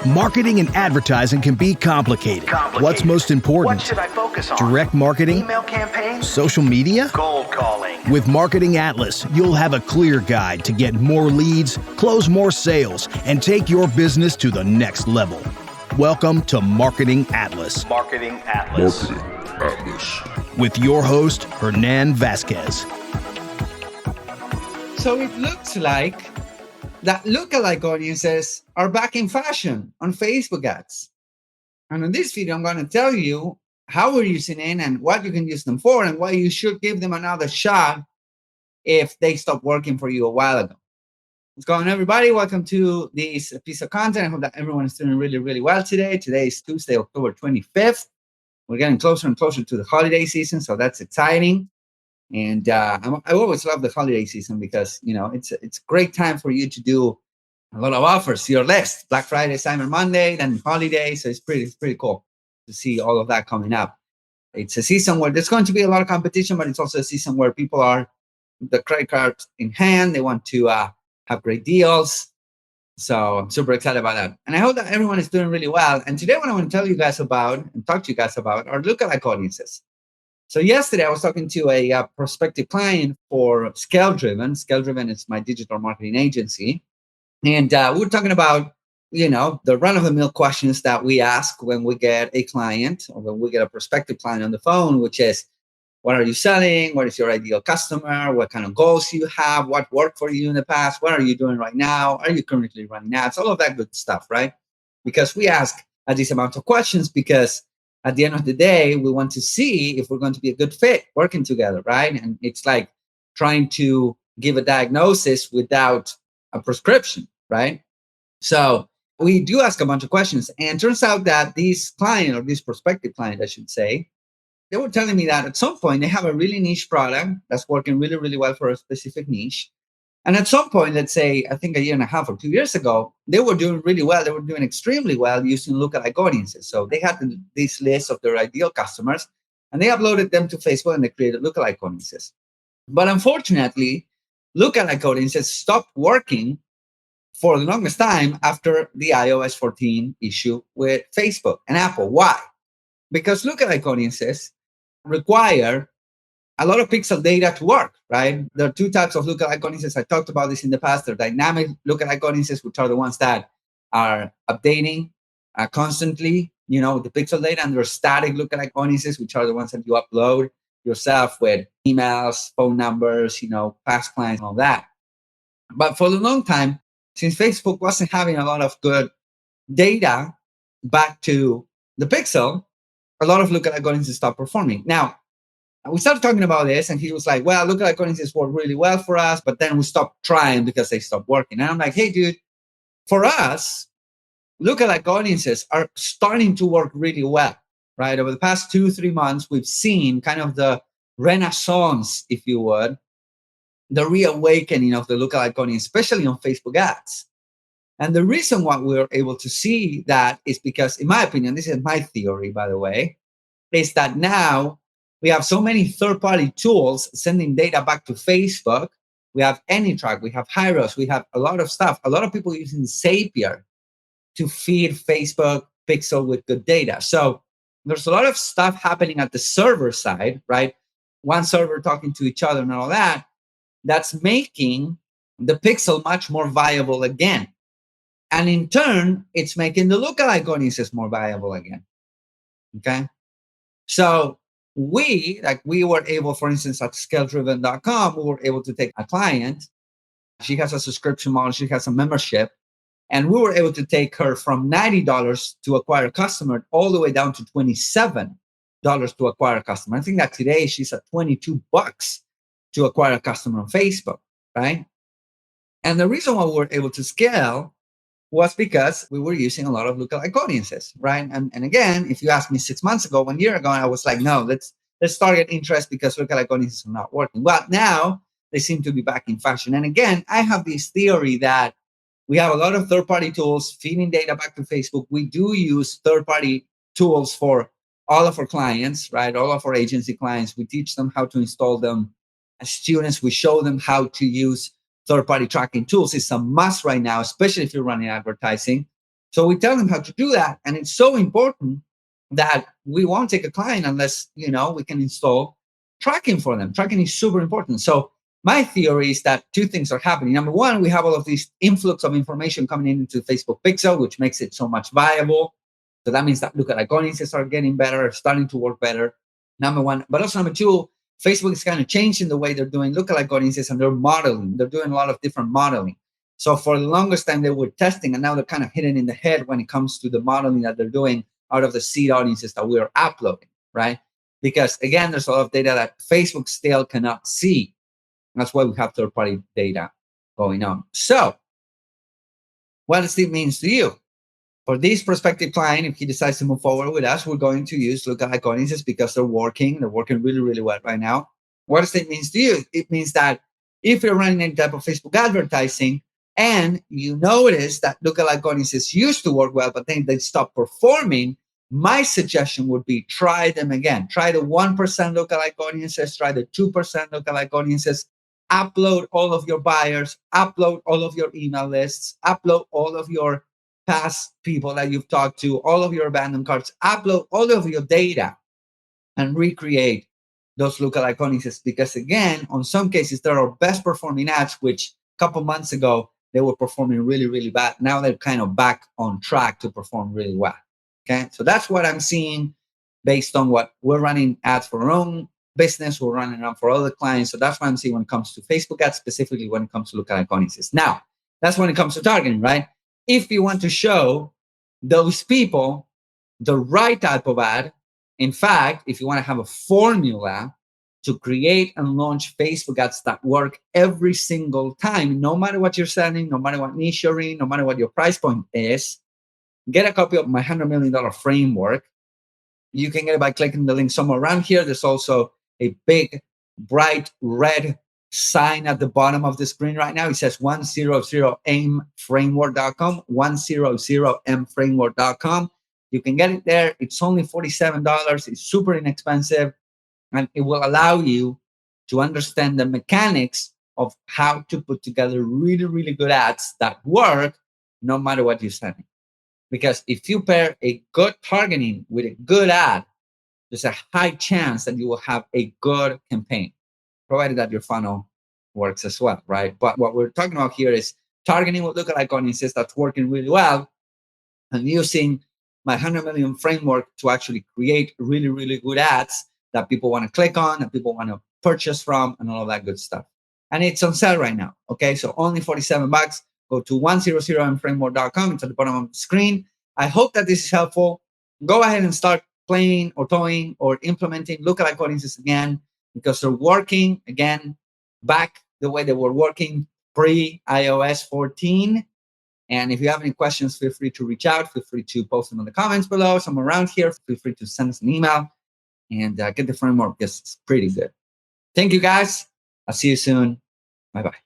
Marketing and advertising can be complicated. What's most important? What should I focus on? Direct marketing? Email campaigns? Social media? Cold calling? With Marketing Atlas, you'll have a clear guide to get more leads, close more sales, and take your business to the next level. Welcome to Marketing Atlas. Marketing Atlas. Marketing Atlas. With your host, Hernan Vasquez. So it looks like that lookalike audiences are back in fashion on Facebook ads. And in this video, I'm going to tell you how we're using it and what you can use them for and why you should give them another shot if they stopped working for you a while ago. What's going on, everybody? Welcome to this piece of content. I hope that everyone is doing really, really well today. Today is Tuesday, October 25th. We're getting closer and closer to the holiday season, so that's exciting. And I always love the holiday season because, you know, it's a great time for you to do a lot of offers, your list. Black Friday, Cyber Monday, then holiday. So it's pretty cool to see all of that coming up. It's a season where there's going to be a lot of competition, but it's also a season where people are the credit cards in hand. They want to have great deals. So I'm super excited about that. And I hope that everyone is doing really well. And today what I want to tell you guys about and talk to you guys about are lookalike audiences. So yesterday I was talking to a prospective client for Scale Driven. Scale Driven is my digital marketing agency. And we were talking about, you know, the run-of-the-mill questions that we ask when we get a client or when we get a prospective client on the phone, which is, what are you selling? What is your ideal customer? What kind of goals you have? What worked for you in the past? What are you doing right now? Are you currently running ads? All of that good stuff, right? Because we ask these amounts of questions because at the end of the day, we want to see if we're going to be a good fit working together, right? And it's like trying to give a diagnosis without a prescription, right? So we do ask a bunch of questions. And it turns out that this client, or this prospective client, I should say, they were telling me that at some point they have a really niche product that's working really, really well for a specific niche. And at some point, let's say, I think a year and a half or 2 years ago, they were doing really well. They were doing extremely well using lookalike audiences. So they had this list of their ideal customers, and they uploaded them to Facebook, and they created lookalike audiences. But unfortunately, lookalike audiences stopped working for the longest time after the iOS 14 issue with Facebook and Apple. Why? Because lookalike audiences require a lot of pixel data to work, right? There are two types of lookalike audiences. I talked about this in the past. They're dynamic lookalike audiences, which are the ones that are updating constantly, you know, the pixel data, and there are static lookalike audiences, which are the ones that you upload yourself with emails, phone numbers, you know, past clients, and all that. But for a long time, since Facebook wasn't having a lot of good data back to the pixel, a lot of lookalike audiences stopped performing. Now, we started talking about this, and he was like, well, lookalike audiences work really well for us, but then we stopped trying because they stopped working. And I'm like, hey, dude, for us, lookalike audiences are starting to work really well, right? Over the past 2-3 months, we've seen kind of the renaissance, if you would, the reawakening of the lookalike audience, especially on Facebook ads. And the reason why we're able to see that is because, in my opinion, this is my theory, by the way, is that now we have so many third-party tools sending data back to Facebook. We have AnyTrack, we have Hyros, we have a lot of stuff. A lot of people using Zapier to feed Facebook Pixel with good data. So there's a lot of stuff happening at the server side, right? One server talking to each other and all that, that's making the Pixel much more viable again. And in turn, it's making the lookalike audiences more viable again, okay? So we were able, for instance, at scaleDriven.com, we were able to take a client. She has a subscription model. She has a membership. And we were able to take her from $90 to acquire a customer all the way down to $27 to acquire a customer. I think that today she's at $22 to acquire a customer on Facebook, right? And the reason why we were able to scale was because we were using a lot of lookalike audiences, right? And again, if you asked me 6 months ago, 1 year ago, I was like, no, let's target interest because lookalike audiences are not working. But now they seem to be back in fashion. And again, I have this theory that we have a lot of third-party tools feeding data back to Facebook. We do use third-party tools for all of our clients, right? All of our agency clients. We teach them how to install them As students, we show them how to use third-party tracking tools. It's a must right now, especially if you're running advertising. So we tell them how to do that. And it's so important that we won't take a client unless, we can install tracking for them. Tracking is super important. So my theory is that two things are happening. Number one, we have all of this influx of information coming into Facebook Pixel, which makes it so much viable. So that means that lookalike audiences are getting better, starting to work better. Number one. But also number two, Facebook is kind of changing the way they're doing lookalike audiences, and they're modeling. They're doing a lot of different modeling. So for the longest time, they were testing, and now they're kind of hitting in the head when it comes to the modeling that they're doing out of the seed audiences that we are uploading, right? Because again, there's a lot of data that Facebook still cannot see. That's why we have third-party data going on. So what does it mean to you? For this prospective client, if he decides to move forward with us, we're going to use lookalike audiences because they're working really, really well right now. What does it mean to you? It means that if you're running any type of Facebook advertising and you notice that lookalike audiences used to work well, but then they stopped performing, my suggestion would be try them again. Try the 1% lookalike audiences, try the 2% lookalike audiences, upload all of your buyers, upload all of your email lists, upload all of your past people that you've talked to, all of your abandoned carts, upload all of your data and recreate those lookalike audiences. Because again, on some cases, they're our best performing ads, which a couple months ago, they were performing really, really bad. Now they're kind of back on track to perform really well. Okay, so that's what I'm seeing based on what we're running ads for our own business, we're running around for other clients. So that's what I'm seeing when it comes to Facebook ads, specifically when it comes to lookalike audiences. Now, that's when it comes to targeting, right? If you want to show those people the right type of ad, in fact, if you want to have a formula to create and launch Facebook ads that work every single time, no matter what you're selling, no matter what niche you're in, no matter what your price point is, get a copy of my $100 million framework. You can get it by clicking the link somewhere around here. There's also a big, bright red sign at the bottom of the screen right now. It says 100mframework.com, 100mframework.com. You can get it there. It's only $47. It's super inexpensive, and it will allow you to understand the mechanics of how to put together really, really good ads that work no matter what you're selling. Because if you pair a good targeting with a good ad, there's a high chance that you will have a good campaign, provided that your funnel works as well, right? But what we're talking about here is targeting with lookalike audiences that's working really well, and using my 100 million framework to actually create really, really good ads that people want to click on, that people want to purchase from, and all of that good stuff. And it's on sale right now, okay? So only $47. Go to 100mframework.com. It's at the bottom of the screen. I hope that this is helpful. Go ahead and start playing or toying or implementing lookalike audiences again, because they're working again back the way they were working pre-iOS 14. And if you have any questions, feel free to reach out. Feel free to post them in the comments below. Somewhere around here, feel free to send us an email and get the framework because it's pretty good. Thank you, guys. I'll see you soon. Bye-bye.